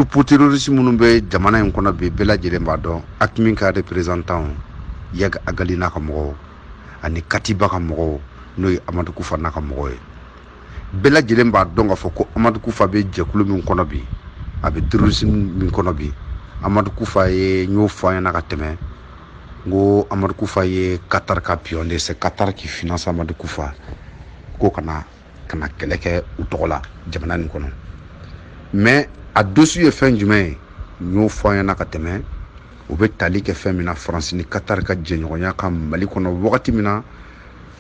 groupe terroriste minnu bɛ jamana in kɔnɔ bi bɛɛ lajɛlen b'a dɔn Akimin ka représentant Yaga Agali n'a ka mɔgɔw ani Katiba ka mɔgɔw n'o ye Amadu Kufa n'a ka mɔgɔw ye. Bɛɛ lajɛlen b'a dɔn k'a fɔ ko Amadu Kufa bɛ jɛkulu min kɔnɔ bi a bɛ terrorisme min kɔnɔ bi. Amadu Kufa ye n y'o fɔ an ɲɛna ka tɛmɛ n ko Amadu Kufa ye Qatar ka pion de c'est Qatar qui finance Amadu Kufa ko kana kɛlɛ kɛ u tɔgɔ la jamana nin kɔnɔ. Mais a dosu ye fɛn jumɛn ye n y'o fɔ an ɲɛna ka tɛmɛ u bɛ tali kɛ fɛn min na France ni Qatar ka jɛɲɔgɔnya ka Mali kɔnɔ wagati min na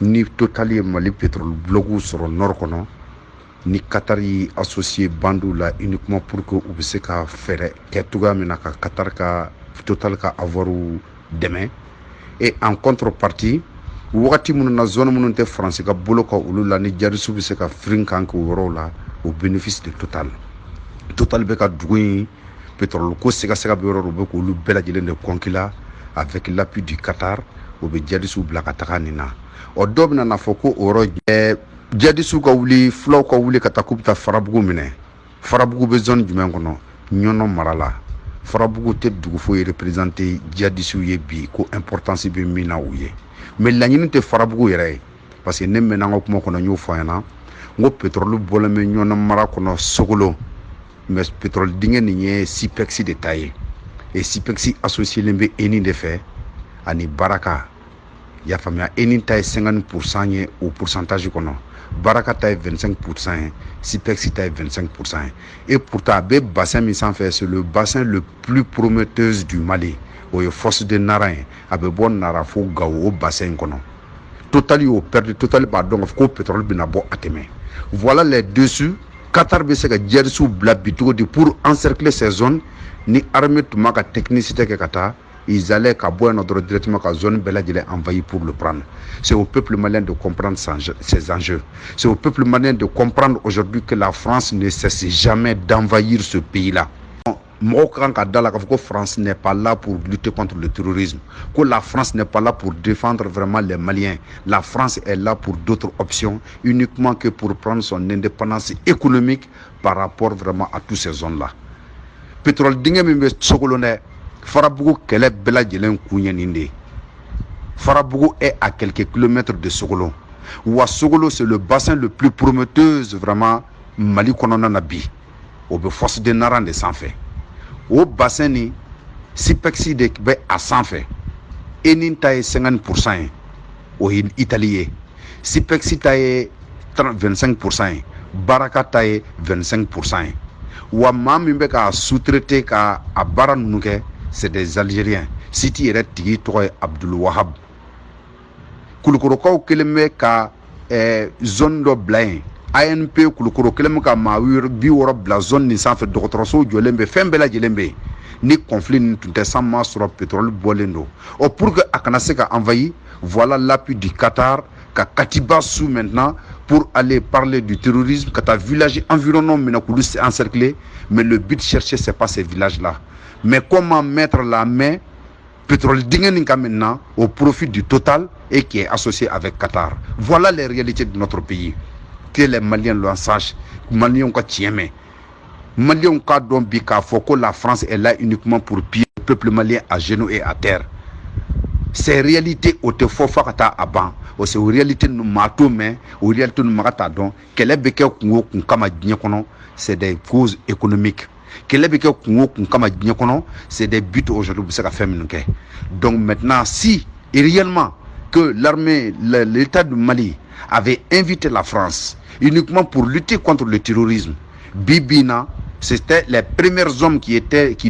ni Total ye Mali pétrole bloc sɔrɔ nord kɔnɔ ni Qatar yi associé bandu la uniquement pour que u bɛ se ka fɛɛrɛ kɛ cogoya min na ka Qatar ka Total ka avoir dɛmɛ et en contrepartie wagati minnu na zone minnu tɛ France ka bolo ka olu la ni jarisu bɛ se ka firin kan k'o yɔrɔw la au bénéfice de Total. Total bɛ ka dugu in pétrole ko sɛgɛsɛgɛ bɛ yɔrɔ o bɛ k'olu bɛɛ lajɛlen de conquérir avec l'appui du Qatar o bɛ jadisiw bila ka taga nin na. O dɔw bɛna na fɔ ko o yɔrɔ jadisiw ka wuli fulaw ka wuli ka taa k'u bɛ taa Farabugu minɛ. Farabugu bɛ zone jumɛn kɔnɔ Ɲɔnɔ mara la. Farabugu tɛ dugu foyi représenté jadisiw ye bi ko importance bɛ min na u ye. Mais laɲini tɛ Farabugu yɛrɛ ye parce que ne mɛnna n ka kuma kɔnɔ n y'o fɔ an ɲɛna n ko pétrole bɔlen bɛ Ɲɔnɔ mara kɔnɔ Sogolo. Mais pétrole dingɛ nin ye Sipex de ta ye et Sipex associé len bɛ Eni de fɛ ani Baraka y'a faamuya Eni ta ye 50% ye o pourcentage kɔnɔ Baraka ta ye 25% ye Sipex ta ye 25% ye et pourtant a bɛ bassin min sanfɛ c'est le bassin le plus prometteur du Mali o ye Fosse de Nara ye a bɛ bɔ Nara fo Gao o bassin in kɔnɔ Total y'o perdu Total b'a dɔn k'a fɔ ko pétrole bɛna bɔ a tɛmɛ voilà les dessus. Qatar bɛ se ka jarisu bila bi cogo di pour encercler ces zones ni armée tun ma ka technicité kɛ ka taa ils allaient ka bɔ yen nɔ dɔrɔn directement ka zone bɛɛ lajɛlen envahi pour le prendre. C'est au peuple malien de comprendre ces enjeux. C'est au peuple malien de comprendre aujourd'hui que la France ne cesse jamais d'envahir ce pays-là. Mɔgɔw ka kan ka da la k'a fɔ ko France n'est pas là pour lutter contre le terrorisme, que la France n'est pas là pour défendre vraiment les Maliens. La France est là pour d'autres options, uniquement que pour prendre son indépendance économique par rapport vraiment à toutes ces zones-là. Pétrole dingɛ min bɛ Sogolo dɛ, Farabugu kɛlɛ bɛɛ lajɛlen kun ye nin de ye. Farabugu est à quelques kilomètres de Sogolo. Wa Sogolo c'est le bassin le plus prometteur vraiment Mali kɔnɔna na bi. O bɛ Fosse de Nara de sanfɛ. O bassin ni Sipex de bɛ a sanfɛ Eni ta ye 50% ye o ye Italie ye Sipex ta ye 25% ye Baraka ta ye 25% ye wa maa min bɛ k'a sous-traiter ka a baara ninnu kɛ c'est des Algériens site yɛrɛ tigi tɔgɔ ye Abdul Wahab Kulukorokaw kelen bɛ ka zone dɔ bila yen ANP Kulukoro kelen bɛ ka maa 60 bila zone nin sanfɛ dɔgɔtɔrɔsow jɔlen bɛ fɛn bɛɛ lajɛlen bɛ yen ni conflit nin tun tɛ san maa sɔrɔ pétrole bɔlen don o pour que a kana se ka envahir voilà l'appui du Qatar ka Katiba sous maintenant pour aller parler du terrorisme ka taa village environnant minɛ k'olu encercler mais le but cherché c'est pas ces villages là mais comment mettre la main pétrole dingɛ nin kan maintenant au profit du Total et qui est associé avec Qatar. Voilà les réalités de notre pays. Que les Maliens le sachent, Maliens ka tiɲɛ mɛn Maliens ka dɔn bi k'a fɔ ko la France est là uniquement pour piller le peuple malien à genoux et à terre. Ces réalités o tɛ fɔ fo ka taa a ban o c'est réalité ninnu maa t'o mɛn o réalité ninnu ma ka taa dɔn kɛlɛ bɛ kɛ kun o kun kama diɲɛ kɔnɔ c'est des causes économiques kɛlɛ bɛ kɛ kun o kun kama diɲɛ kɔnɔ c'est des buts aujourd'hui u bɛ se ka fɛn minnu kɛ donc maintenant si réellement que l'armée l'État du Mali avait invité la France uniquement pour lutter contre le terrorisme. Bibina, c'était les premiers hommes qui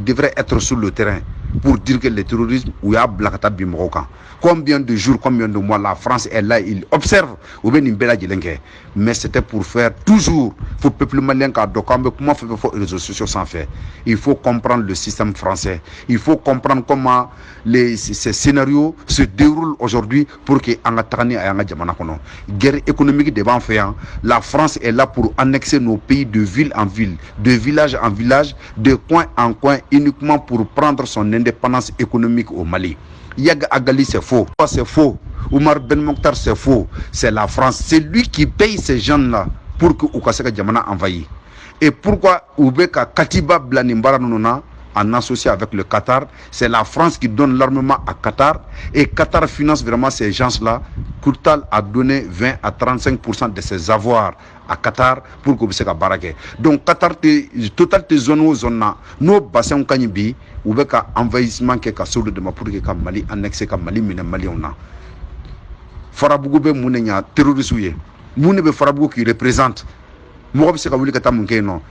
devraient être sur le terrain pour dire que le terrorisme ou ya blakata bimoka. Combien de jours, combien de mois la France est là, il observe ou bien une belle djilenge. Mais c'était pour faire toujours, faut peuple malien ka dokambe comment faire les réseaux sociaux sans faire. Il faut comprendre le système français. Il faut comprendre comment ces scénarios se déroulent aujourd'hui pour que angatani ayanga jamana kono. Guerre économique devant faire. La France est là pour annexer nos pays de ville en ville, de village en village, de coin en coin uniquement pour prendre son indépendance économique au Mali. Yaga Agali c'est faux. C'est faux. Oumar Ben Mokhtar c'est faux. C'est la France. C'est lui qui paye ces gens-là pour que Oukaseka Djamana envahisse. Et pourquoi Oubeka Katiba Blanimbara Nununa en associé avec le Qatar? C'est la France qui donne l'armement à Qatar et Qatar finance vraiment ces gens-là. Total a donné 20 à 35% de ses avoirs à Qatar pour que se barake. Donc Qatar total te zone aux zone nos bassins kanibi ou beka envahissement ke ka solo de ma pour que Mali annexé ka Mali mine Mali on a. Farabougou be mounenya terroriste ye. Moune be Farabougou qui représente. Non,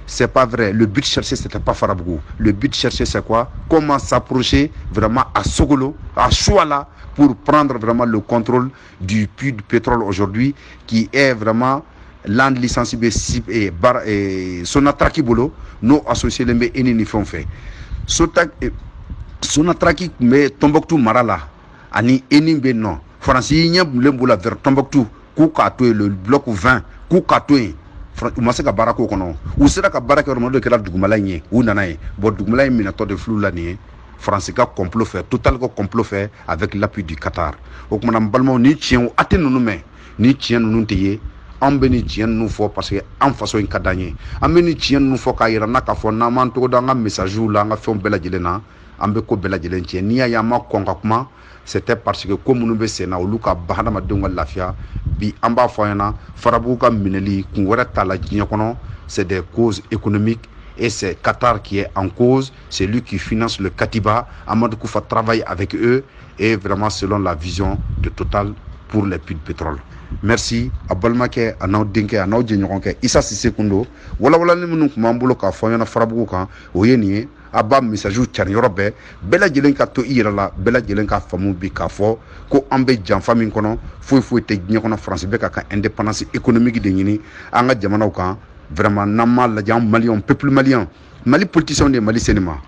c'est pas vrai. Le but cherché, c'était pas Farabougou. Le but cherché, c'est quoi? Comment s'approcher vraiment à Sogolo, à Chouala, pour prendre vraiment le contrôle du puits de pétrole aujourd'hui, qui est vraiment land licencié et Sonatraki Bolo, nos associés les Enini font fait. Sonatraki, mais Tombouctou Marala, Ani Enimbe non. Francis Lemboula vers Tombouctou, Koukatoue, le bloc 20, Koukatoue. U se ka baara ko kɔnɔ u sera ka baara kɛ yɔrɔ min n'o kɛra dugumala in ye u nana ye bon dugumala in minɛtɔ de filɛ la nin ye Faransi ka complot fait total ka complot fait avec l'appui du Qatar o kumana n balimaw ni tiɲɛ a tɛ ninnu mɛn ni tiɲɛ ninnu tɛ ye an bɛ ni tiɲɛ ninnu fɔ parce que an faso in ka d'an ye an bɛ ni tiɲɛ ninnu fɔ k'a yira n na k'a fɔ n'an m'an tɔgɔ da an ka messagew la an ka fɛnw bɛɛ lajɛlen na an bɛ ko bɛɛ lajɛlen tiɲɛ n'i y'a ye an ma kɔn ka kuma c'était parce que ko minnu bɛ sen na olu ka hadamadenw ka lafiya bi an b'a fɔ an ɲɛna Farabougou ka minɛli kun wɛrɛ t'a la diɲɛ kɔnɔ c'est des causes économiques et c'est Qatar qui est en cause, c'est lui qui finance le Katiba. Amadou Koufa travaille avec eux et vraiment selon la vision de Total pour les puits de pétrole. Merci a balimakɛ a n'aw denkɛ a n'aw jɛɲɔgɔn kɛ Issa Sise Kundo walawalali minnu tun b'an bolo k'a fɔ ɲɛna Farabougou kan o ye nin ye a b'a messagew cari yɔrɔ bɛɛ bɛɛ lajɛlen ka to i yɛrɛ la bɛɛ lajɛlen ka faamu bi k'a fɔ ko an bɛ janfa min kɔnɔ foyi foyi tɛ diɲɛ kɔnɔ France bɛ ka ka indépendance économique de ɲini an ka jamanaw kan vraiment n'an m'a lajɛ an maliyɛnw peuple malien Mali politicien de Mali cinéma